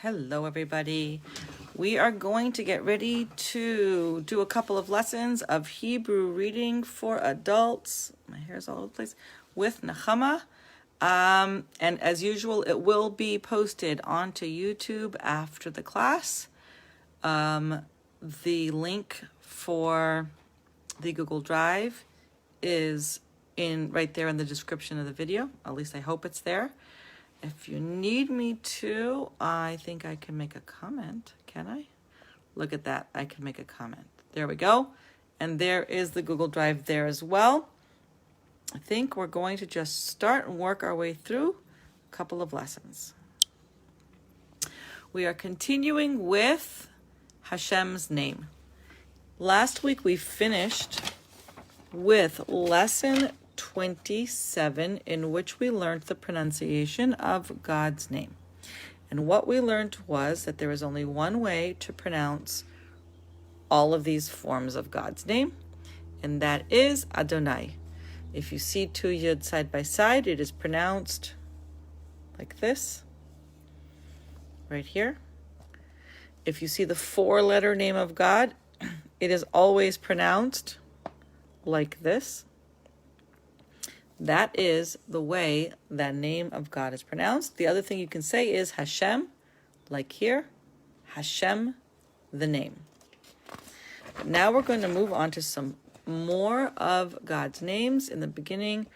Hello, everybody. We are going to get ready to do a couple of lessons of Hebrew reading for adults. My hair's all over the place. With Nechama. And as usual, it will be posted onto YouTube after the class. The link for the Google Drive is right there in the description of the video. At least I hope it's there. If you need me to, I think I can make a comment. Can I? Look at that. I can make a comment. There we go. And there is the Google Drive there as well. I think we're going to just start and work our way through a couple of lessons. We are continuing with Hashem's name. Last week we finished with lesson 27, in which we learned the pronunciation of God's name. And what we learned was that there is only one way to pronounce all of these forms of God's name, and that is Adonai. If you see two yud side by side, it is pronounced like this, right here. If you see the four-letter name of God, it is always pronounced like this. That is the way that name of God is pronounced. The other thing you can say is Hashem, like here, Hashem, the name. But now we're going to move on to some more of God's names in the beginning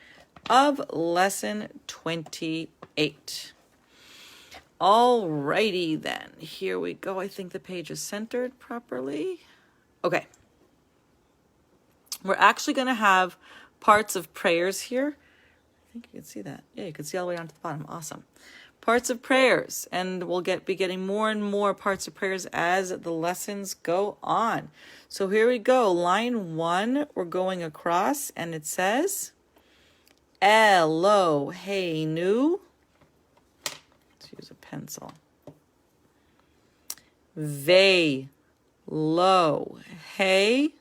of lesson 28. Alrighty then, here we go. I think the page is centered properly. Okay. We're actually going to have parts of prayers here. I think you can see that. Yeah, you can see all the way down to the bottom. Awesome. Parts of prayers. And we'll be getting more and more parts of prayers as the lessons go on. So here we go. Line 1, we're going across, and it says, Eloheinu. Let's use a pencil. Ve, lo, hey,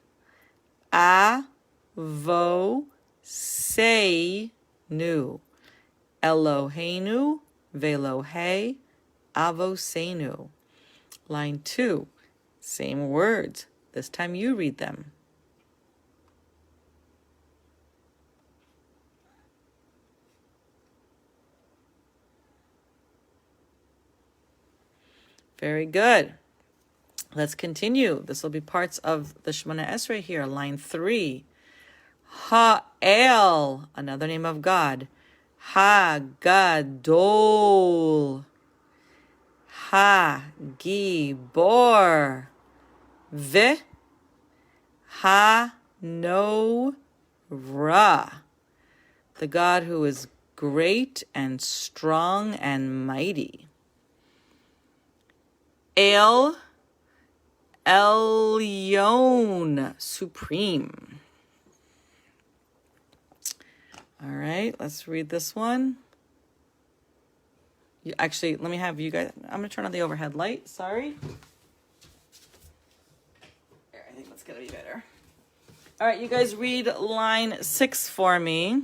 avo, say, nu. Eloheinu, velohe, avosenu. Line 2, same words. This time you read them. Very good. Let's continue. This will be parts of the Shemona Esrei here. Line 3. Ha'el, another name of God. Ha-gadol. Ha-gibor. Ve. Ha-no-ra. The God who is great and strong and mighty. El Elyon, supreme. All right, let's read this one. Actually, let me have you guys. I'm going to turn on the overhead light. Sorry. There, I think that's going to be better. All right, you guys read line 6 for me.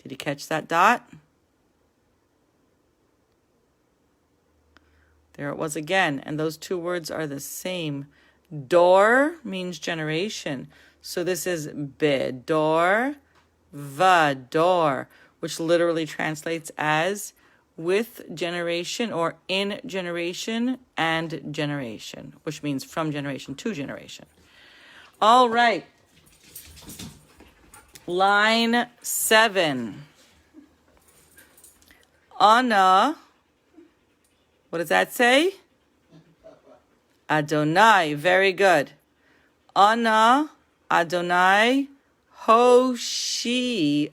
Did you catch that dot? There it was again, and those two words are the same. Dor means generation. So this is bedor, vador, which literally translates as with generation or in generation and generation, which means from generation to generation. All right. Line 7. Ana. What does that say? Adonai. Very good. Ana, Adonai, Hoshi'ana.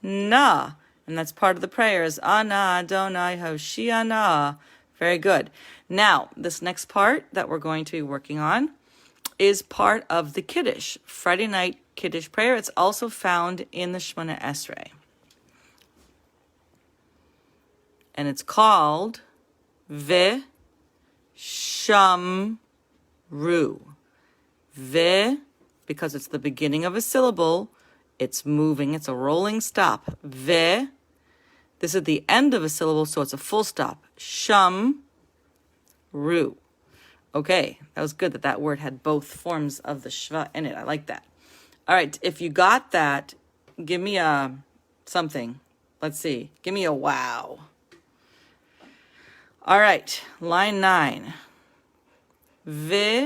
And that's part of the prayers. Ana, Adonai, Hoshi'ana. Very good. Now, this next part that we're going to be working on is part of the Kiddush, Friday night Kiddush prayer. It's also found in the Shemona Esrei. And it's called Ve Shamru. Ve, because it's the beginning of a syllable, it's moving, it's a rolling stop. Ve, This is the end of a syllable, so it's a full stop. Shamru. Okay, that was good that word had both forms of the shva in it. I like that. All right, if you got that, give me a something. Let's see. Give me a wow. All right, line 9. Vishamru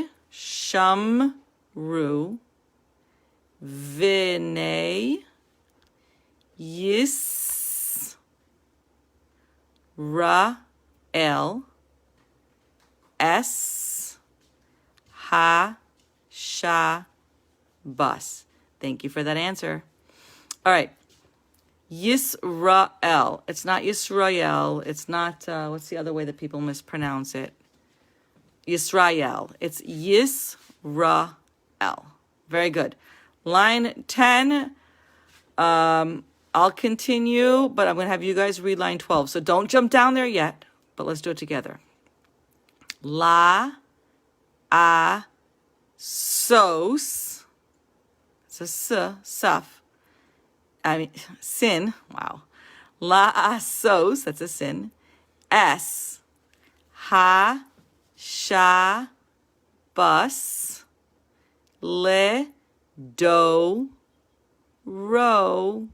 Vinay Yisrael Es Ha-Sha-Bus. Thank you for that answer. All right. Yisrael. It's not Yisrael. It's not, what's the other way that people mispronounce it? Yisrael. It's Yisrael. Very good. Line 10. I'll continue, but I'm going to have you guys read line 12. So don't jump down there yet, but let's do it together. La, a, sos. It's a s, suf. I mean, sin. Wow. La, a, sos. That's a sin. S, ha, sha, bus. Le, do, ro,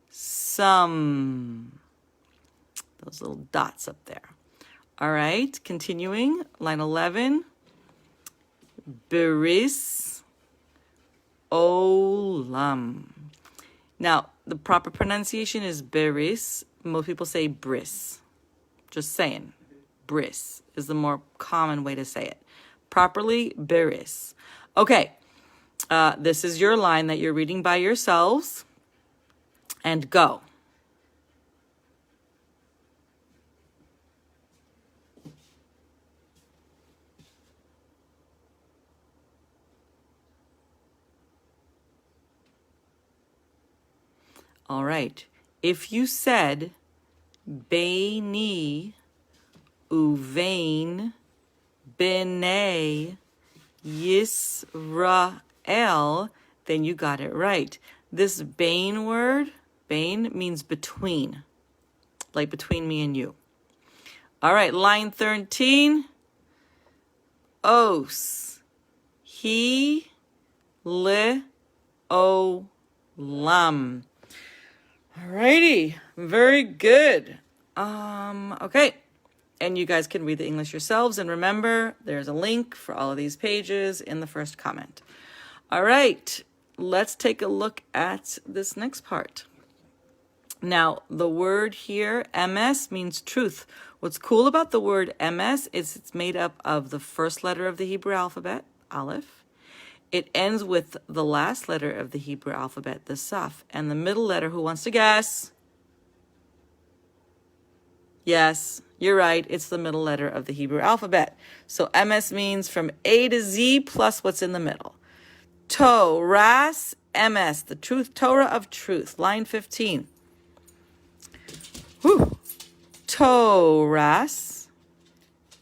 some. Those little dots up there. All right, continuing, line 11. Beris olam. Now, the proper pronunciation is beris. Most people say bris. Just saying. Bris is the more common way to say it. Properly, beris. Okay, this is your line that you're reading by yourselves. And go. All right. If you said Beini uvein b'nei Yisrael, then you got it right. This bain word, bain, means between, like between me and you. All right, line 13. Os. He le o lam. Alrighty, very good. Okay, and you guys can read the English yourselves, and remember, there's a link for all of these pages in the first comment. All right, let's take a look at this next part. Now, the word here, Emes, means truth. What's cool about the word Emes is it's made up of the first letter of the Hebrew alphabet, Aleph. It ends with the last letter of the Hebrew alphabet, the Saf, and the middle letter. Who wants to guess? Yes, you're right. It's the middle letter of the Hebrew alphabet. So Emes means from A to Z plus what's in the middle. Torah, Emes, the truth, Torah of truth. Line 15. Whew. Torah,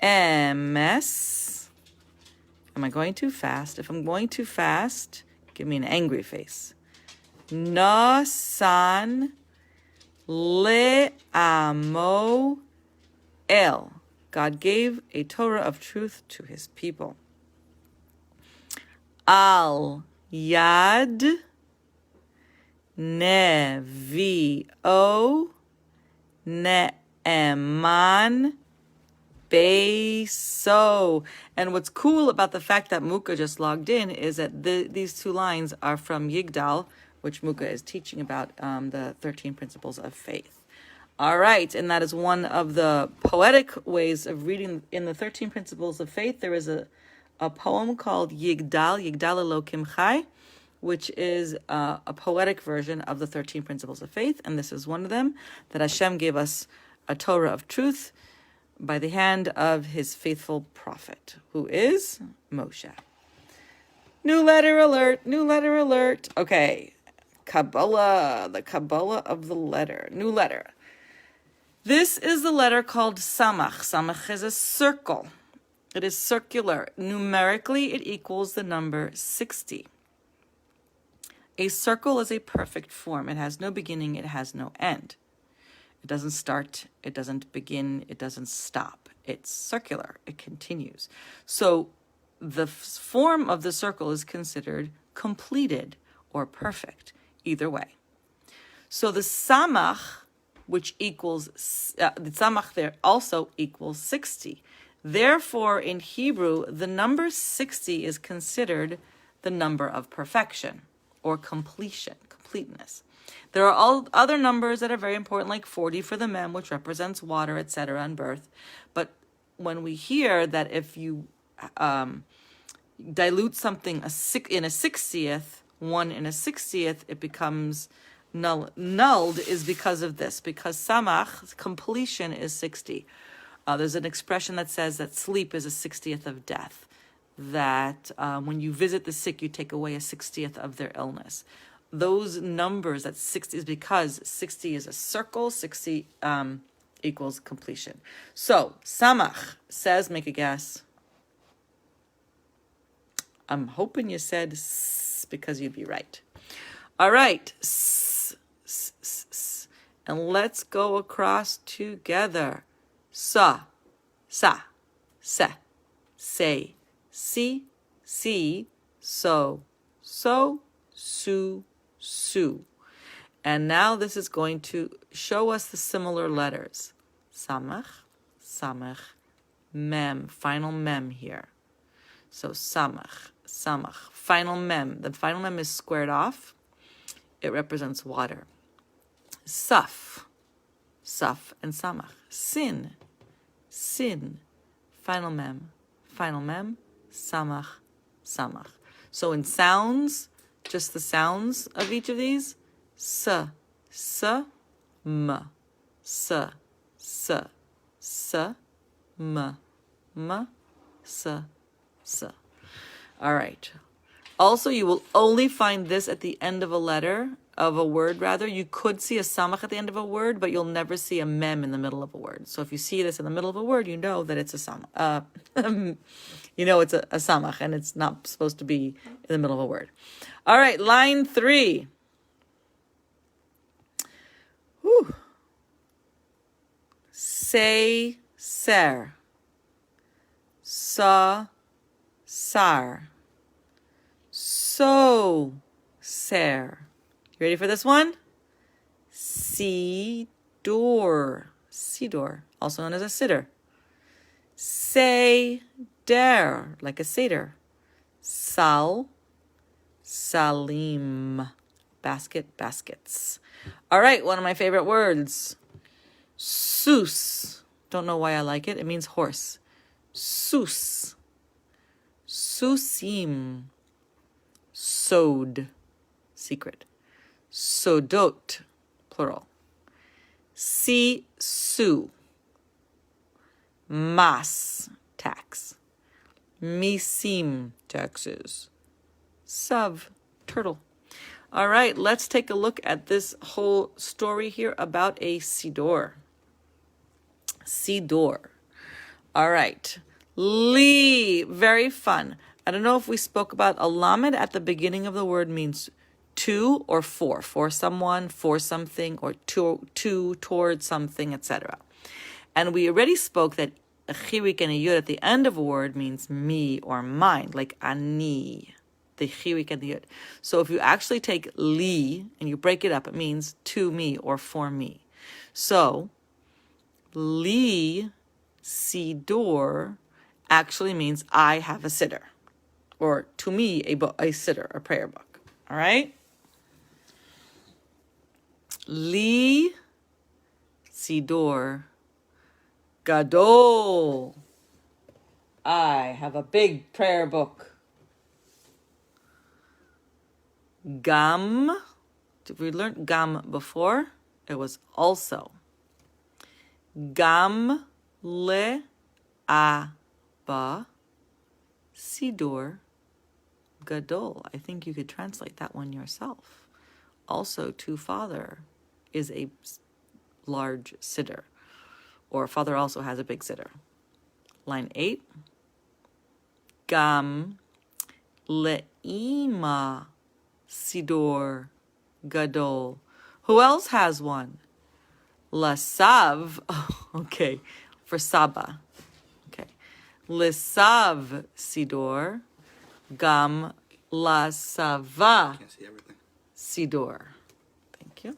Emes. Am I going too fast? If I'm going too fast, give me an angry face. Nasan le'amo el. God gave a Torah of truth to his people. Al yad nevio ne'eman Beso. And what's cool about the fact that Muka just logged in is that these two lines are from Yigdal, which Muka is teaching about the 13 principles of faith. All right, and that is one of the poetic ways of reading in the 13 principles of faith. There is a poem called Yigdal Elokim Chai, which is a poetic version of the 13 principles of faith, and this is one of them, that Hashem gave us a Torah of truth by the hand of his faithful prophet, who is Moshe. New letter alert, new letter alert. Okay, Kabbalah, the Kabbalah of the letter, new letter. This is the letter called samech. Samech is a circle. It is circular. Numerically, it equals the number 60. A circle is a perfect form. It has no beginning, it has no end. It doesn't start, it doesn't begin, it doesn't stop. It's circular, it continues. So the form of the circle is considered completed or perfect, either way. So the samech, which equals, the samech there also equals 60. Therefore, in Hebrew, the number 60 is considered the number of perfection or completion, completeness. There are all other numbers that are very important, like 40 for the mem, which represents water, etc., and birth. But when we hear that if you dilute something in a 60th, 1 in a 60th, it becomes nulled, is because of this, because samach, completion, is 60. There's an expression that says that sleep is a 60th of death, that when you visit the sick, you take away a 60th of their illness. Those numbers, that 60 is because 60 is a circle, 60 equals completion. So, samach says, make a guess. I'm hoping you said s, because you'd be right. All right. S, s, s, s. And let's go across together. Sa, sa, se, say, si, so, su, su. And now this is going to show us the similar letters. Samech, samech, mem, final mem here. So samech, samech, final mem. The final mem is squared off. It represents water. Saf, saf, and samech. Sin, sin, final mem, samach, samach. So in sounds, just the sounds of each of these, m, m, s. All right. Also, you will only find this at the end of a letter, of a word rather. You could see a samach at the end of a word, but you'll never see a mem in the middle of a word. So if you see this in the middle of a word, you know that it's a samach. You know it's a samach, and it's not supposed to be in the middle of a word. All right, line 3. Whew. Say, ser. Sa, sar. So, ser. You ready for this one? Siddur. Siddur, also known as a siddur. Say, der, like a seder. Sal, salim. Basket, baskets. All right, one of my favorite words. Sus. Don't know why I like it. It means horse. Sus. Susim. Sod. Secret. Sodot. Plural. Sisu. Mas. Tax. Misim. Taxes. Sav. Turtle. All right, let's take a look at this whole story here about a siddur. Siddur. All right. Li. Very fun. I don't know if we spoke about a lamed at the beginning of the word means to or for someone, for something, or to towards something, etc. And we already spoke that a chirik and a yud at the end of a word means me or mine, like ani, the chirik and the yud. So if you actually take li and you break it up, it means to me or for me. So li siddur actually means I have a siddur, or to me a siddur, a prayer book. All right. Li siddur gadol. I have a big prayer book. Gam. Did we learn gam before? It was also. Gam le Abba Siddur Gadol. I think you could translate that one yourself. Also, to father is a large siddur, or father also has a big siddur. Line 8. Gam le'ima Siddur Gadol. Who else has one? Lasav, okay, for Saba. Okay. Lisav Siddur, gam lasava Can't see everything. Siddur. Thank you.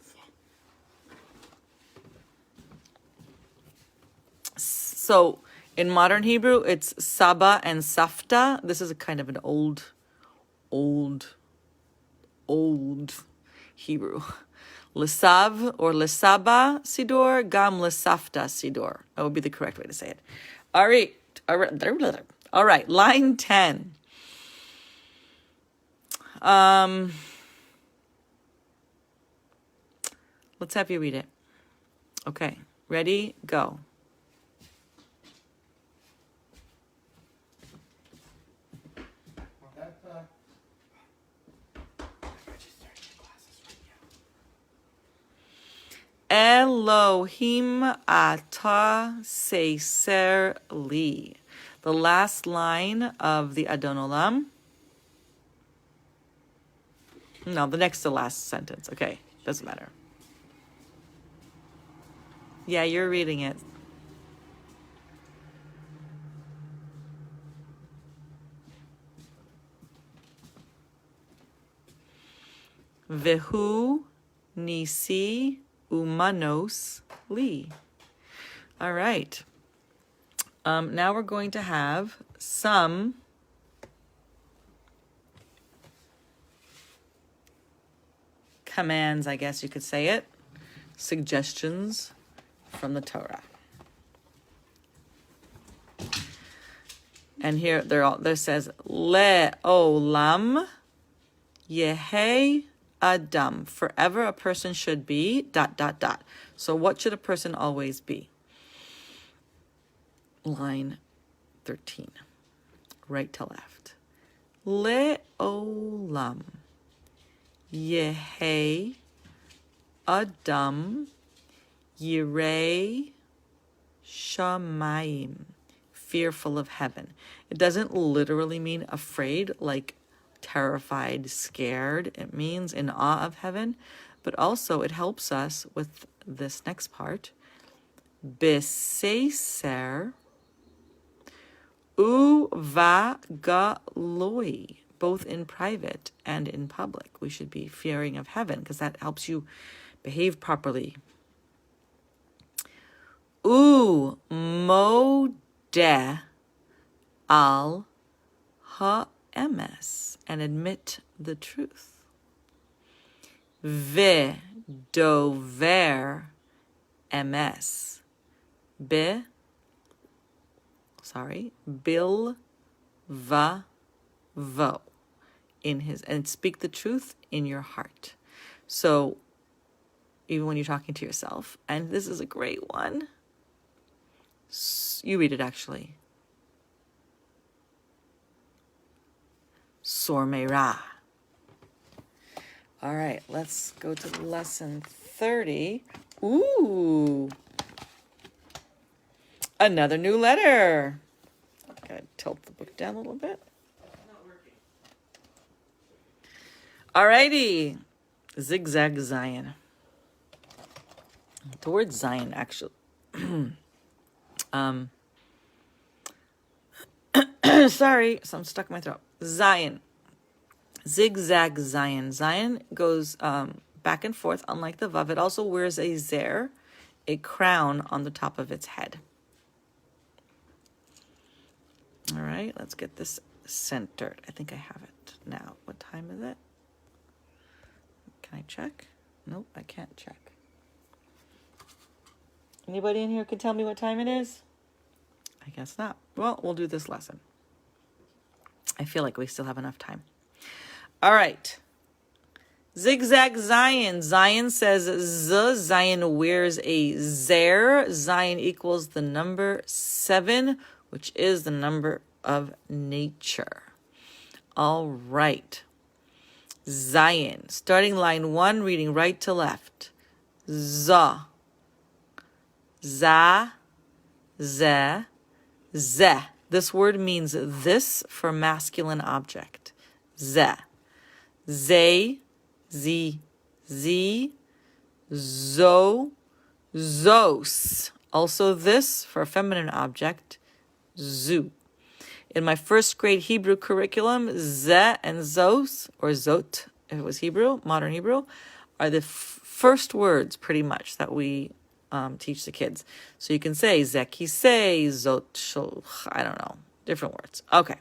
So in modern Hebrew, it's Saba and Safta. This is a kind of an old Hebrew. Lisav or Lisaba Siddur, gam Lisafta Siddur. That would be the correct way to say it. All right. Line 10. Let's have you read it. Okay. Ready? Go. Elohim ata seiser li. The last line of the Adon Olam. No, the next to last sentence. Okay, doesn't matter. Yeah, you're reading it. Vehu nisi umanos li. All right. Now we're going to have some commands, I guess you could say it, suggestions from the Torah. And here there says le'olam yehe Adam, forever a person should be ... So what should a person always be? Line 13, right to left. Le'olam yehe Adam yirei shamayim, fearful of heaven. It doesn't literally mean afraid, like terrified, scared. It means in awe of heaven, but also it helps us with this next part. Beseser uvagaloi, both in private and in public. We should be fearing of heaven because that helps you behave properly. Modeh al Emes, and admit the truth. Dover Emes. Bil va vo, in his, and speak the truth in your heart. So even when you're talking to yourself, and this is a great one. You read it actually. Sormeira. All right, let's go to lesson 30. Ooh. Another new letter. Gotta tilt the book down a little bit. All righty. Zigzag zayin. The word zayin actually. Sorry, so I'm stuck in my throat. Zayin. Zigzag zayin. Zayin goes back and forth, unlike the vav. It also wears a zer, a crown on the top of its head. All right, let's get this centered. I think I have it now. What time is it? Can I check? Nope, I can't check. Anybody in here can tell me what time it is? I guess not. Well, we'll do this lesson. I feel like we still have enough time. All right. Zigzag zayin. Zayin says zayin wears a zer. Zayin equals the number 7, which is the number of nature. All right. Zayin. Starting line 1, reading right to left. Za. Za. Ze. Ze. This word means this for masculine object. Ze. Zay. Z. Z. Zo. Zos. Also this for a feminine object, zu. In my first grade Hebrew curriculum, ze and zos, or zot, if it was Hebrew, modern Hebrew, are the first words pretty much that we teach the kids. So you can say ze kisei, zot shol, I don't know, different words. Okay.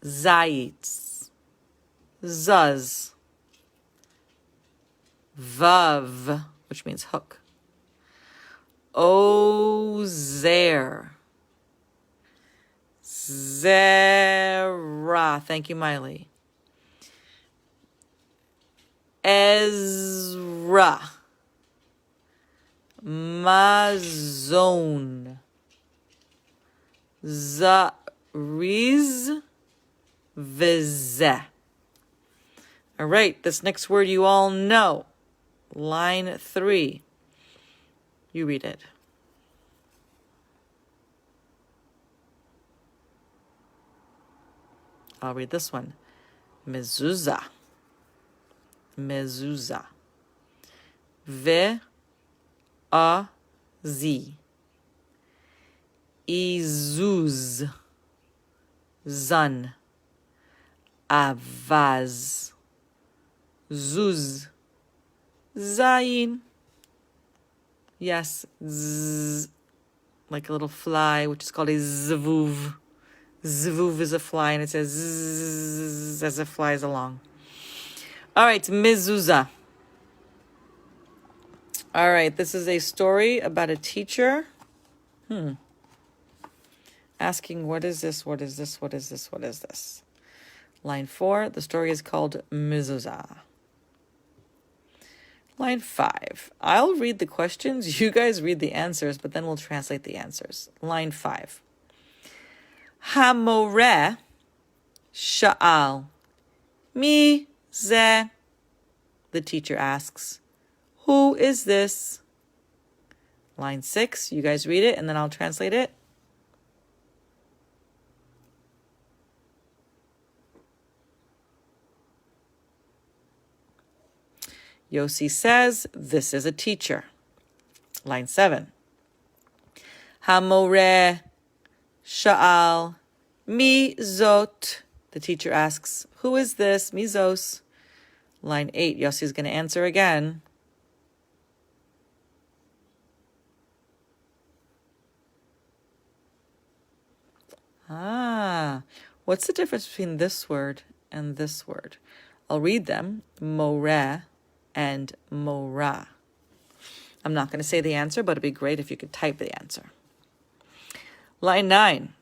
Zayitz, zuz, vav, which means hook. Ozer, zera, thank you, Miley. Ezra, mazon, zariz, vizeh. All right, this next word you all know. Line 3. You read it. I'll read this one. Mezuzah. Mezuzah. Ve-a-zi. Izuz. Zan. Avaz. Zuz. Zayin. Yes, z, like a little fly, which is called a zvuv. Zvuv is a fly, and it says zzz as it flies along. All right, Mezuzah. All right, this is a story about a teacher. Asking, what is this? What is this? What is this? What is this? Line 4, the story is called Mezuzah. Line 5, I'll read the questions, you guys read the answers, but then we'll translate the answers. Line 5. Hamoreh sha'al. Mi zeh. The teacher asks, who is this? Line 6, you guys read it, and then I'll translate it. Yossi says, this is a teacher. Line 7. Hamoreh sha'al mi zot. The teacher asks, who is this? Mi zos. Line 8. Yossi is going to answer again. What's the difference between this word and this word? I'll read them. Moreh and Morah. I'm not going to say the answer, but it'd be great if you could type the answer. Line 9.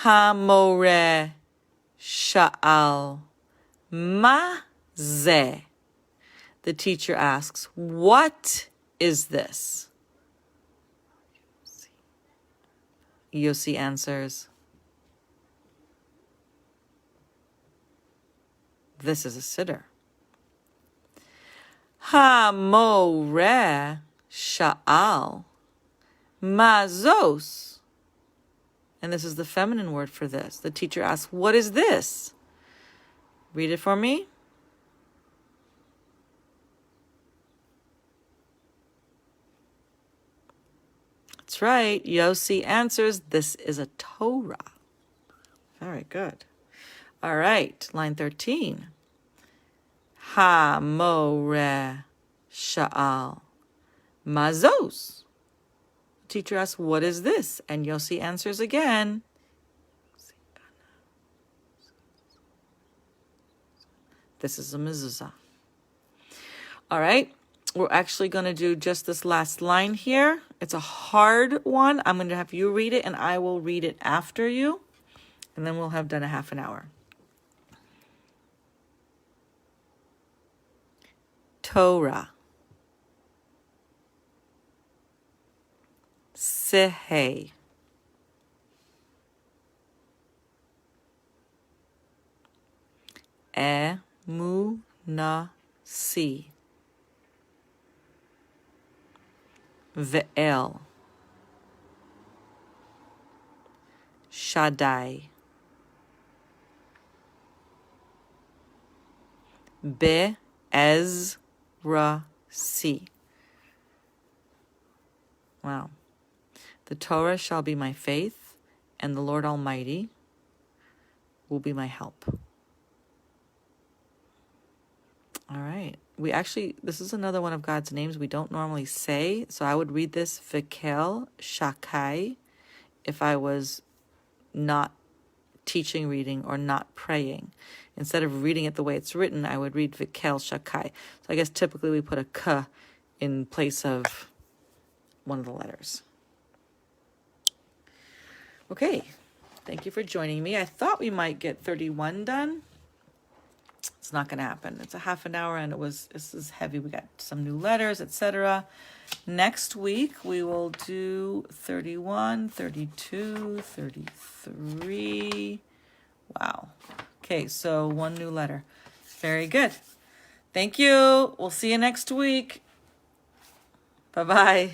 Hamoreh sha'al ma zeh. The teacher asks, what is this? Yossi answers, this is a siddur. Hamoreh sha'al mazos. And this is the feminine word for this. The teacher asks, what is this? Read it for me. That's right. Yossi answers, this is a Torah. Very good. All right. Line 13. Hamoreh sha'al mazos. The teacher asks, what is this? And Yossi answers again. This is a mezuzah. All right. We're actually going to do just this last line here. It's a hard one. I'm going to have you read it, and I will read it after you. And then we'll have done a half an hour. Torah. Sehei. Emunasi. Ve'el. Shaddai. Be'ezrasi. Wow. The Torah shall be my faith, and the Lord Almighty will be my help. All right. This is another one of God's names we don't normally say. So I would read this Vikel Shakai if I was not teaching reading or not praying. Instead of reading it the way it's written, I would read Vikel Shakai. So I guess typically we put a K in place of one of the letters. Okay. Thank you for joining me. I thought we might get 31 done. It's not going to happen. It's a half an hour and this is heavy. We got some new letters, etc. Next week, we will do 31, 32, 33. Wow. Okay, so one new letter. Very good. Thank you. We'll see you next week. Bye-bye.